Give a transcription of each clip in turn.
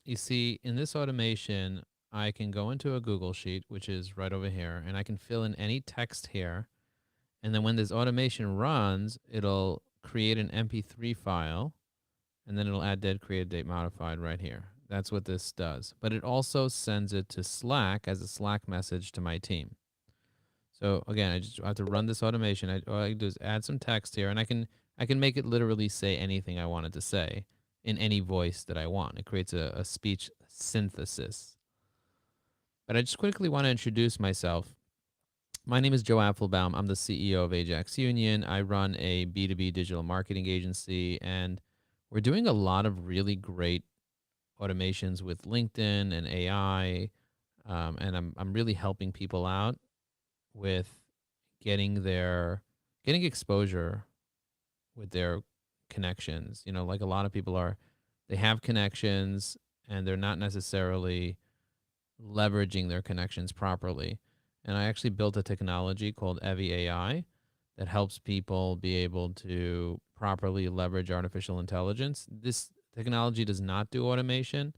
you see, in this automation, I can go into a Google Sheet, which is right over here, and I can fill in any text here. And then when this automation runs, it'll create an MP3 file, and then it'll add dead created date modified right here. That's what this does. But it also sends it to Slack as a Slack message to my team. So again, I just have to run this automation. All I do is add some text here, and I can make it literally say anything I wanted to say in any voice that I want. It creates a speech synthesis. But I just quickly want to introduce myself. My name is Joe Apfelbaum. I'm the CEO of Ajax Union. I run a B2B digital marketing agency, and we're doing a lot of really great automations with LinkedIn and AI. And I'm really helping people out with getting exposure with their connections. Like a lot of people they have connections and they're not necessarily leveraging their connections properly. And I actually built a technology called Evie AI that helps people be able to properly leverage artificial intelligence. This technology does not do automation,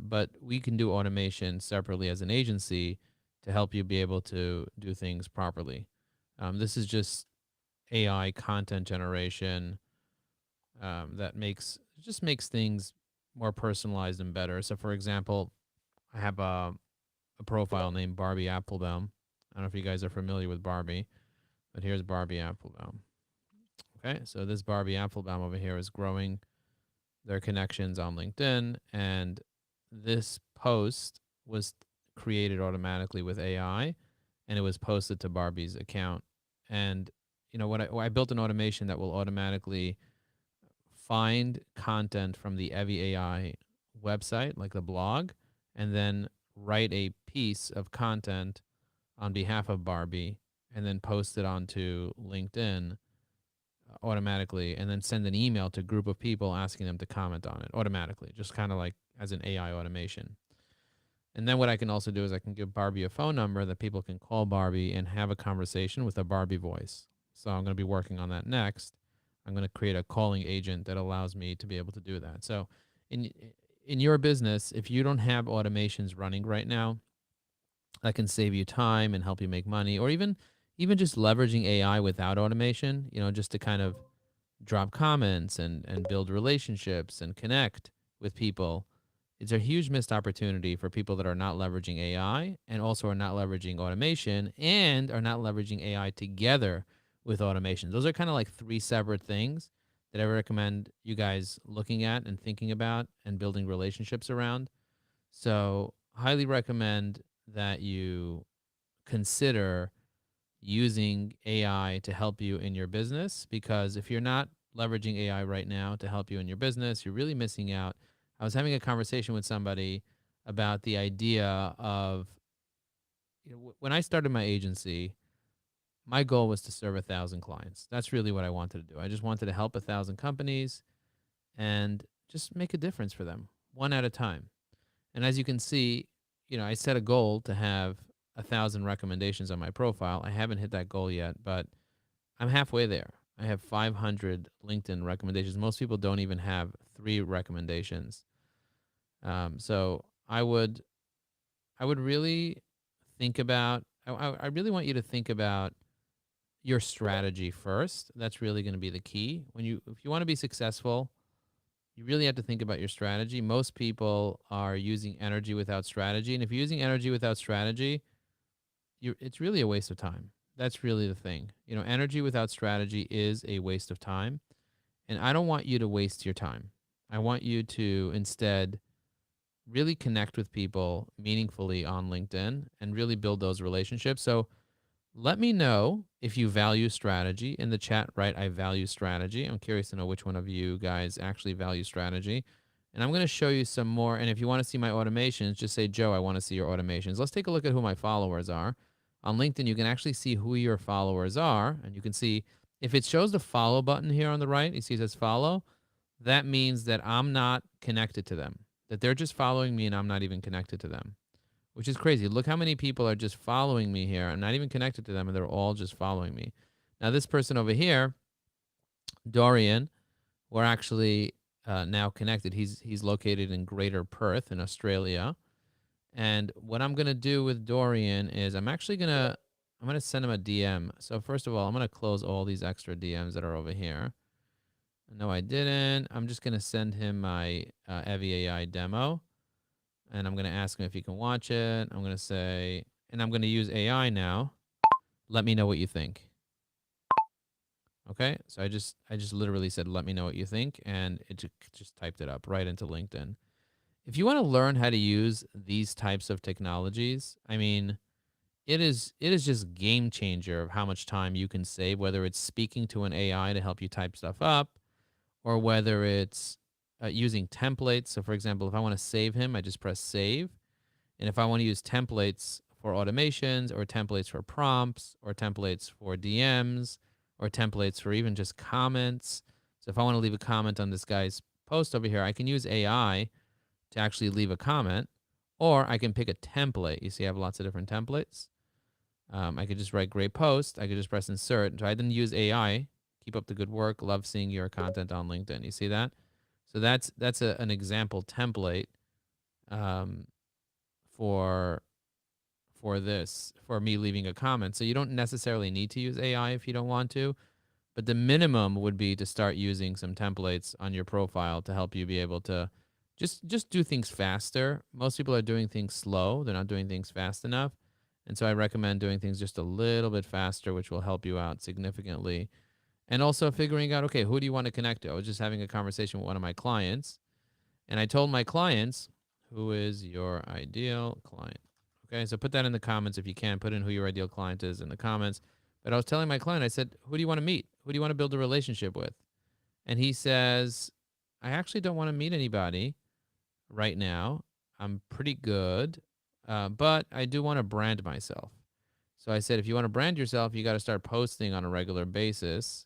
but we can do automation separately as an agency to help you be able to do things properly. This is just AI content generation that makes things more personalized and better. So, for example, I have a profile named Barbie Applebaum. I don't know if you guys are familiar with Barbie, but here's Barbie Applebaum. Okay, so this Barbie Applebaum over here is growing their connections on LinkedIn, and this post was created automatically with AI, and it was posted to Barbie's account. And what I built an automation that will automatically find content from the Evie AI website, like the blog, and then write a piece of content on behalf of Barbie, and then post it onto LinkedIn automatically, and then send an email to a group of people asking them to comment on it automatically, just kind of like as an AI automation. And then what I can also do is I can give Barbie a phone number that people can call Barbie and have a conversation with a Barbie voice. So I'm going to be working on that next. I'm going to create a calling agent that allows me to be able to do that. So in your business, if you don't have automations running right now that can save you time and help you make money, or even just leveraging AI without automation, just to kind of drop comments and build relationships and connect with people, it's a huge missed opportunity for people that are not leveraging AI and also are not leveraging automation and are not leveraging AI together with automation. Those are kind of like three separate things that I recommend you guys looking at and thinking about and building relationships around. So, highly recommend that you consider using AI to help you in your business, because if you're not leveraging AI right now to help you in your business, you're really missing out. I was having a conversation with somebody about the idea of, when I started my agency, my goal was to serve 1,000 clients. That's really what I wanted to do. I just wanted to help 1,000 companies and just make a difference for them one at a time. And as you can see, I set a goal to have 1,000 recommendations on my profile. I haven't hit that goal yet, but I'm halfway there. I have 500 LinkedIn recommendations. Most people don't even have 3 recommendations. So I would really think about, I really want you to think about your strategy first. That's really going to be the key. If you want to be successful, you really have to think about your strategy. Most people are using energy without strategy. And if you're using energy without strategy, it's really a waste of time. That's really the thing. Energy without strategy is a waste of time. And I don't want you to waste your time. I want you to instead really connect with people meaningfully on LinkedIn and really build those relationships. So let me know if you value strategy in the chat, right? I value strategy. I'm curious to know which one of you guys actually value strategy. And I'm going to show you some more. And if you want to see my automations, just say, Joe, I want to see your automations. Let's take a look at who my followers are. On LinkedIn, you can actually see who your followers are. And you can see if it shows the follow button here on the right, you see it says follow. That means that I'm not connected to them, that they're just following me and I'm not even connected to them, which is crazy. Look how many people are just following me here. I'm not even connected to them, and they're all just following me. Now, this person over here, Dorian, we're actually now connected. He's located in Greater Perth in Australia. And what I'm gonna do with Dorian is I'm gonna send him a DM. So first of all, I'm gonna close all these extra DMs that are over here. No, I didn't. I'm just gonna send him my Evie AI demo, and I'm gonna ask him if he can watch it. I'm gonna say, and I'm gonna use AI now. Let me know what you think. Okay, so I just literally said, let me know what you think, and it just typed it up right into LinkedIn. If you want to learn how to use these types of technologies, I mean, it is just game changer of how much time you can save, whether it's speaking to an AI to help you type stuff up, or whether it's using templates. So, for example, if I want to save him, I just press save. And if I want to use templates for automations, or templates for prompts, or templates for DMs, or templates for even just comments. So if I want to leave a comment on this guy's post over here, I can use AI to actually leave a comment, or I can pick a template. You see, I have lots of different templates. I could just write great post. I could just press insert. So I didn't use AI. Keep up the good work. Love seeing your content on LinkedIn. You see that? So that's an example template um, for for me leaving a comment. So you don't necessarily need to use AI if you don't want to, but the minimum would be to start using some templates on your profile to help you be able to just do things faster. Most people are doing things slow. They're not doing things fast enough. And so I recommend doing things just a little bit faster, which will help you out significantly. And also figuring out, okay, who do you want to connect to? I was just having a conversation with one of my clients, and I told my clients, who is your ideal client? Okay, so put that in the comments if you can. Put in who your ideal client is in the comments. But I was telling my client, I said, who do you want to meet? Who do you want to build a relationship with? And he says, I actually don't want to meet anybody right now. I'm pretty good, but I do want to brand myself. So I said, if you want to brand yourself, you got to start posting on a regular basis.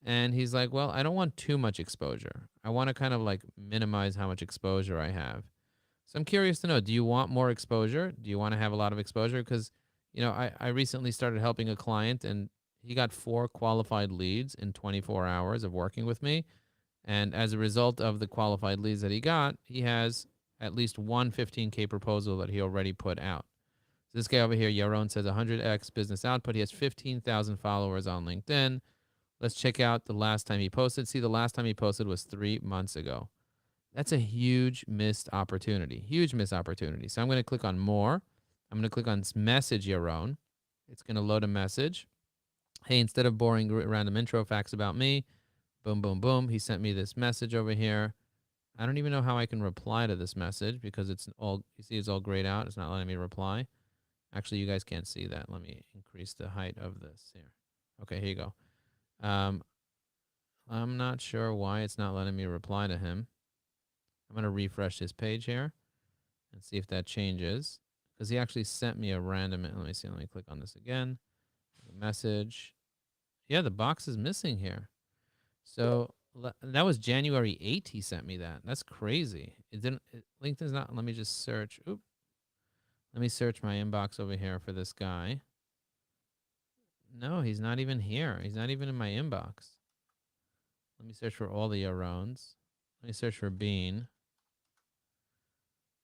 And he's like, well, I don't want too much exposure. I want to kind of like minimize how much exposure I have. So I'm curious to know, do you want more exposure? Do you want to have a lot of exposure? Because, I recently started helping a client, and he got 4 qualified leads in 24 hours of working with me. And as a result of the qualified leads that he got, he has at least one 15K proposal that he already put out. So this guy over here, Yaron, says 100x business output. He has 15,000 followers on LinkedIn. Let's check out the last time he posted. See, the last time he posted was 3 months ago. That's a huge missed opportunity. Huge missed opportunity. So I'm going to click on more. I'm going to click on message Yaron. It's going to load a message. Hey, instead of boring random intro facts about me, boom, boom, boom. He sent me this message over here. I don't even know how I can reply to this message because it's all, you see, it's all grayed out. It's not letting me reply. Actually, you guys can't see that. Let me increase the height of this here. Okay, here you go. I'm not sure why it's not letting me reply to him. I'm going to refresh his page here and see if that changes, because he actually sent me a random, let me see, let me click on this again. The message. Yeah, the box is missing here. So that was January 8th he sent me that. That's crazy. LinkedIn's not, let me just search. Oop. Let me search my inbox over here for this guy. No, he's not even here. He's not even in my inbox. Let me search for all the Yarons. Let me search for Bean.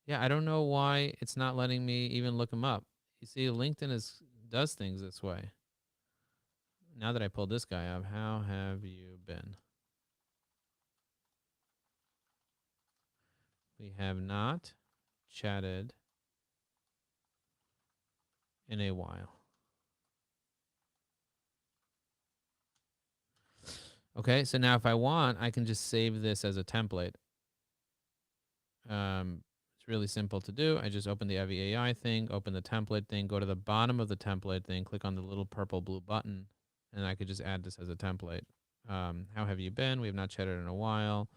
Yeah, I don't know why it's not letting me even look him up. You see, LinkedIn does things this way. Now that I pulled this guy up, how have you been? We have not chatted in a while. Okay, so now if I want, I can just save this as a template. It's really simple to do. I just open the Evie AI thing, open the template thing, go to the bottom of the template thing, click on the little purple blue button, and I could just add this as a template. How have you been? We have not chatted in a while.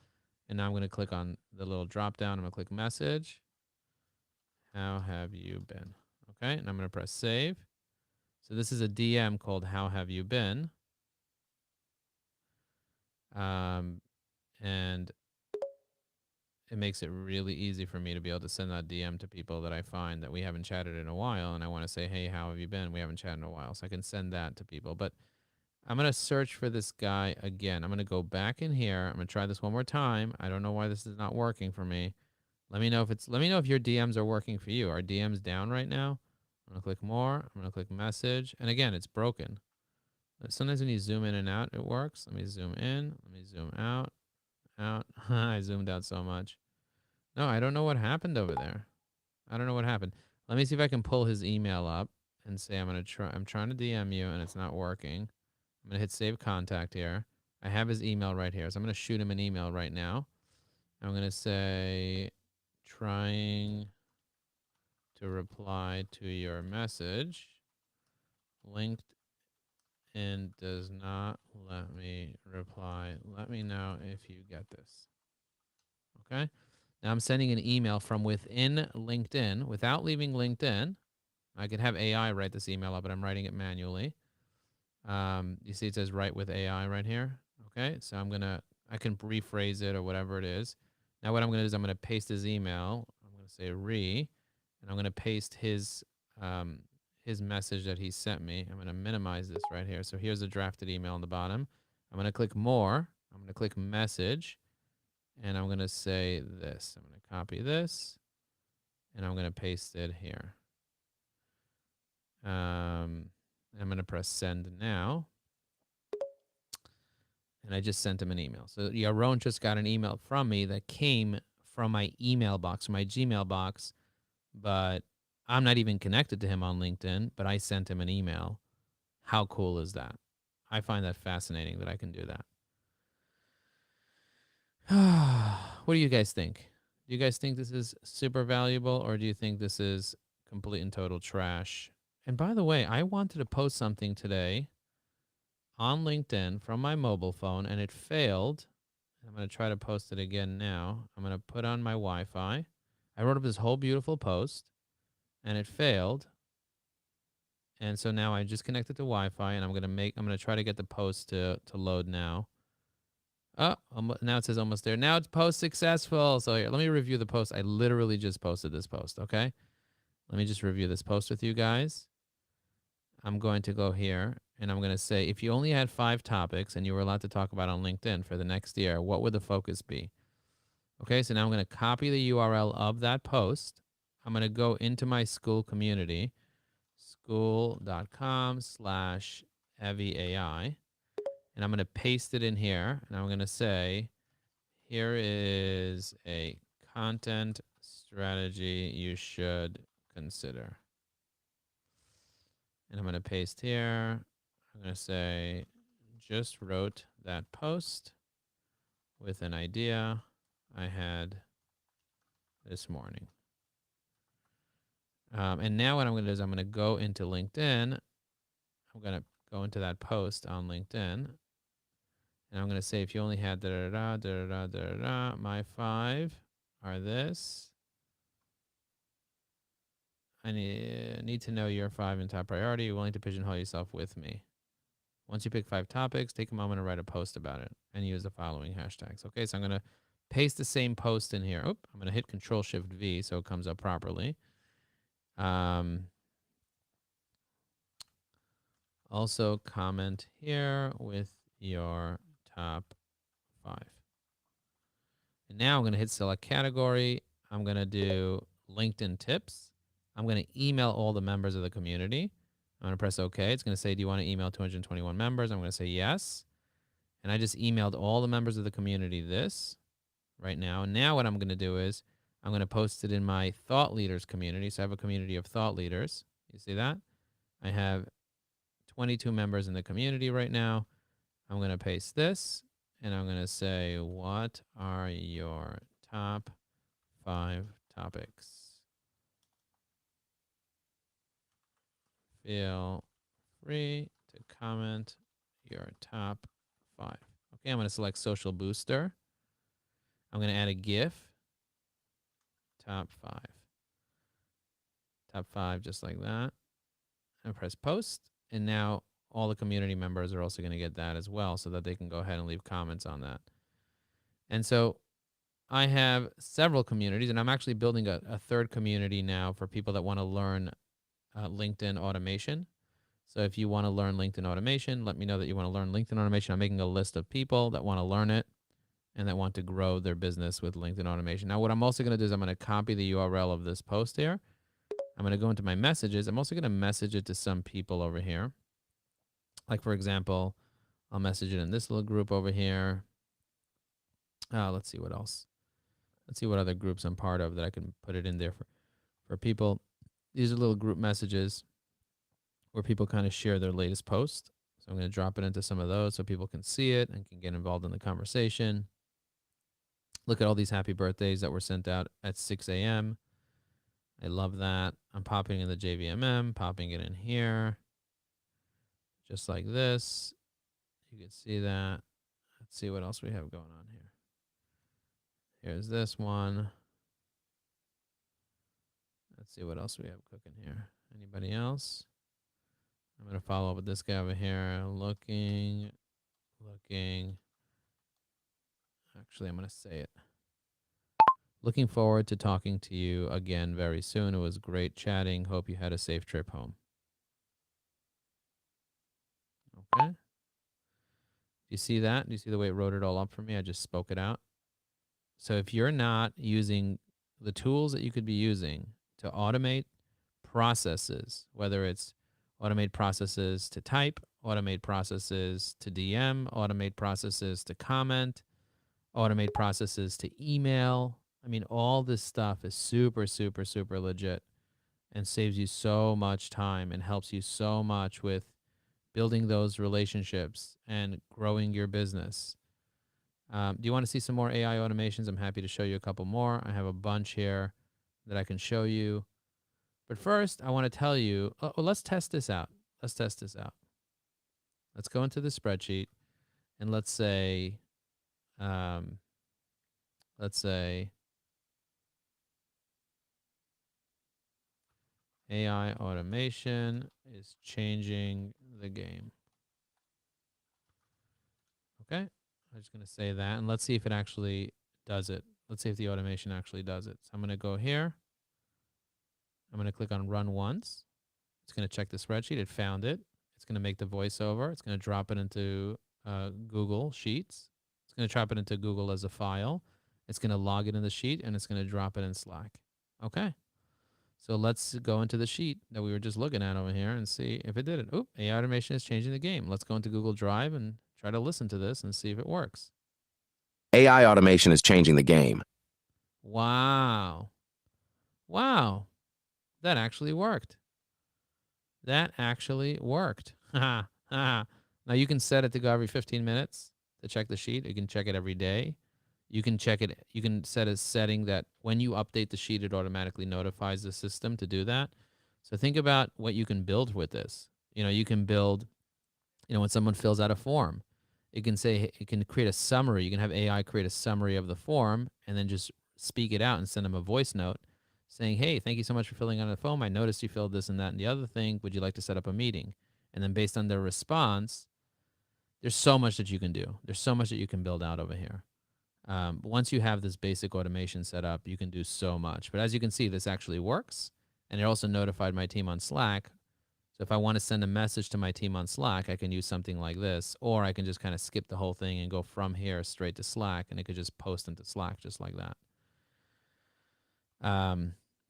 And now I'm going to click on the little drop down. I'm going to click message. How have you been? Okay, and I'm going to press save. So this is a DM called How Have You Been? And it makes it really easy for me to be able to send that DM to people that I find that we haven't chatted in a while, and I want to say, hey, how have you been? We haven't chatted in a while. So I can send that to people. But I'm going to search for this guy again. I'm going to go back in here. I'm going to try this one more time. I don't know why this is not working for me. Let me know if your DMs are working for you. Are DMs down right now? I'm going to click more. I'm going to click message. And again, it's broken. Sometimes when you zoom in and out, it works. Let me zoom in. Let me zoom out. I zoomed out so much. No, I don't know what happened over there. I don't know what happened. Let me see if I can pull his email up and say I'm trying to DM you and it's not working. I'm going to hit save contact here. I have his email right here. So I'm going to shoot him an email right now. I'm going to say trying to reply to your message. LinkedIn does not let me reply. Let me know if you get this. Okay. Now I'm sending an email from within LinkedIn without leaving LinkedIn. I could have AI write this email up, but I'm writing it manually. You see it says write with AI right here. Okay. So I can rephrase it or whatever it is. Now what I'm going to do is I'm going to paste his email. I'm going to say and I'm going to paste his message that he sent me. I'm going to minimize this right here. So here's a drafted email on the bottom. I'm going to click more. I'm going to click message. And I'm going to say this. I'm going to copy this. And I'm going to paste it here. I'm going to press send now. And I just sent him an email. So Yaron just got an email from me that came from my email box, my Gmail box. But I'm not even connected to him on LinkedIn, but I sent him an email. How cool is that? I find that fascinating that I can do that. What do you guys think? Do you guys think this is super valuable, or do you think this is complete and total trash? And by the way, I wanted to post something today on LinkedIn from my mobile phone, and it failed. I'm going to try to post it again now. I'm going to put on my Wi-Fi. I wrote up this whole beautiful post, and it failed. And so now I just connected to Wi-Fi, and I'm going to try to get the post to load now. Oh, now it says almost there. Now it's post successful. So here, let me review the post. I literally just posted this post, okay? Let me just review this post with you guys. I'm going to go here, and I'm going to say, if you only had 5 topics and you were allowed to talk about on LinkedIn for the next year, what would the focus be? Okay, so now I'm going to copy the URL of that post. I'm going to go into my school community, school.com/EviAI. And I'm going to paste it in here. And I'm going to say, here is a content strategy you should consider. And I'm going to paste here. I'm going to say, just wrote that post with an idea I had this morning. And now what I'm going to do is I'm going to go into LinkedIn. I'm going to go into that post on LinkedIn. And I'm going to say, if you only had my 5 are this. I need to know your 5 in top priority. You're willing to pigeonhole yourself with me. Once you pick 5 topics, take a moment to write a post about it and use the following hashtags. Okay, so I'm going to paste the same post in here. I'm going to hit Control-Shift-V so it comes up properly. Also comment here with your top 5. And now I'm going to hit select category. I'm going to do LinkedIn tips. I'm going to email all the members of the community. I'm going to press OK. It's going to say, do you want to email 221 members? I'm going to say yes. And I just emailed all the members of the community this right now. And now what I'm going to do is I'm going to post it in my thought leaders community. So I have a community of thought leaders. You see that? I have 22 members in the community right now. I'm going to paste this. And I'm going to say, what are your top 5 topics? Feel free to comment your top 5. Okay, I'm going to select Social Booster. I'm going to add a GIF. Top 5. Top 5, just like that. And press post. And now all the community members are also going to get that as well so that they can go ahead and leave comments on that. And so I have several communities, and I'm actually building a third community now for people that want to learn LinkedIn automation. So if you want to learn LinkedIn automation, let me know that you want to learn LinkedIn automation. I'm making a list of people that want to learn it and that want to grow their business with LinkedIn automation. Now, what I'm also going to do is I'm going to copy the URL of this post here. I'm going to go into my messages. I'm also going to message it to some people over here. Like, for example, I'll message it in this little group over here. Let's see what else. Let's see what other groups I'm part of that I can put it in there for people. These are little group messages where people kind of share their latest post. So I'm going to drop it into some of those so people can see it and can get involved in the conversation. Look at all these happy birthdays that were sent out at 6 a.m. I love that. I'm popping in the JVMM, popping it in here, just like this. You can see that. Let's see what else we have going on here. Here's this one. Let's see what else we have cooking here. Anybody else? I'm going to follow up with this guy over here. Looking. Actually, I'm going to say it. Looking forward to talking to you again very soon. It was great chatting. Hope you had a safe trip home. Okay. Do you see that? Do you see the way it wrote it all up for me? I just spoke it out. So if you're not using the tools that you could be using to automate processes, whether it's automate processes to type, automate processes to DM, automate processes to comment, automate processes to email. I mean, all this stuff is super, super, super legit and saves you so much time and helps you so much with building those relationships and growing your business. Do you want to see some more AI automations? I'm happy to show you a couple more. I have a bunch here that I can show you. But first, I want to tell you, let's test this out. Let's test this out. Let's go into the spreadsheet and let's say AI automation is changing the game. Okay, I'm just going to say that, and let's see if it actually does it. Let's see if the automation actually does it. So I'm going to go here. I'm going to click on run once. It's going to check the spreadsheet. It found it. It's going to make the voiceover. It's going to drop it into Google Sheets. It's going to drop it into Google as a file. It's going to log it in the sheet, and it's going to drop it in Slack. Okay. So let's go into the sheet that we were just looking at over here and see if it did it. Oop, AI automation is changing the game. Let's go into Google Drive and try to listen to this and see if it works. AI automation is changing the game. Wow. Wow. That actually worked. That actually worked. Now you can set it to go every 15 minutes to check the sheet. You can check it every day. You can check it. You can set a setting that when you update the sheet, it automatically notifies the system to do that. So think about what you can build with this. You can build, when someone fills out a form, it can say, it can create a summary. You can have AI create a summary of the form and then just speak it out and send them a voice note saying, hey, thank you so much for filling out the form. I noticed you filled this and that and the other thing. Would you like to set up a meeting? And then based on their response, there's so much that you can do. There's so much that you can build out over here. Once you have this basic automation set up, you can do so much. But as you can see, this actually works. And it also notified my team on Slack. So if I want to send a message to my team on Slack, I can use something like this, or I can just kind of skip the whole thing and go from here straight to Slack, and it could just post into Slack just like that.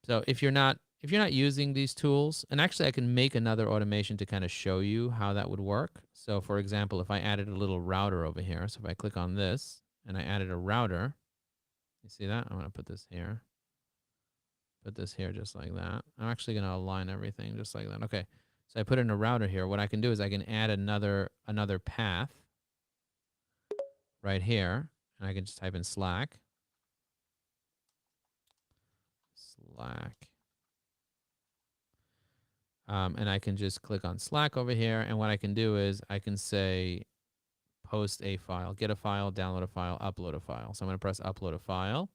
So if you're not using these tools, and actually I can make another automation to kind of show you how that would work. So for example, if I added a little router over here, so if I click on this and I added a router, you see that? I'm going to put this here. Put this here just like that. I'm actually going to align everything just like that. Okay. So I put in a router here. What I can do is I can add another path right here, and I can just type in Slack. And I can just click on Slack over here. And what I can do is I can say post a file, get a file, download a file, upload a file. So I'm going to press upload a file.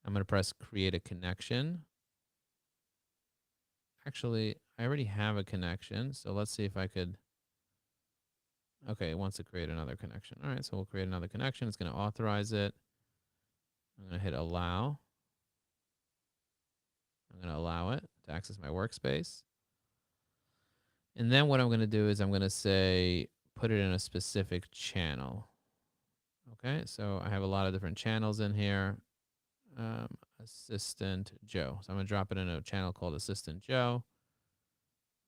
I'm going to press create a connection. Actually, I already have a connection. So let's see if I could. Okay, it wants to create another connection. All right, so we'll create another connection. It's going to authorize it. I'm going to hit allow. I'm going to allow it to access my workspace. And then what I'm going to do is I'm going to say, put it in a specific channel. Okay, so I have a lot of different channels in here. Assistant Joe. So I'm going to drop it in a channel called Assistant Joe.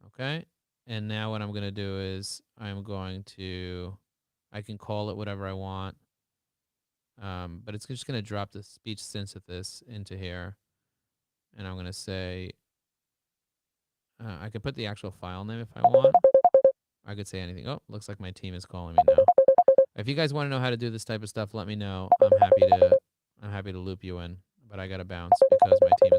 Okay, and now what I'm going to do is I can call it whatever I want. But it's just going to drop the speech synthesis into here. And I'm going to say, I could put the actual file name if I want. I could say anything. Oh, looks like my team is calling me now. If you guys want to know how to do this type of stuff, let me know. I'm happy to loop you in, but I got to bounce because my team is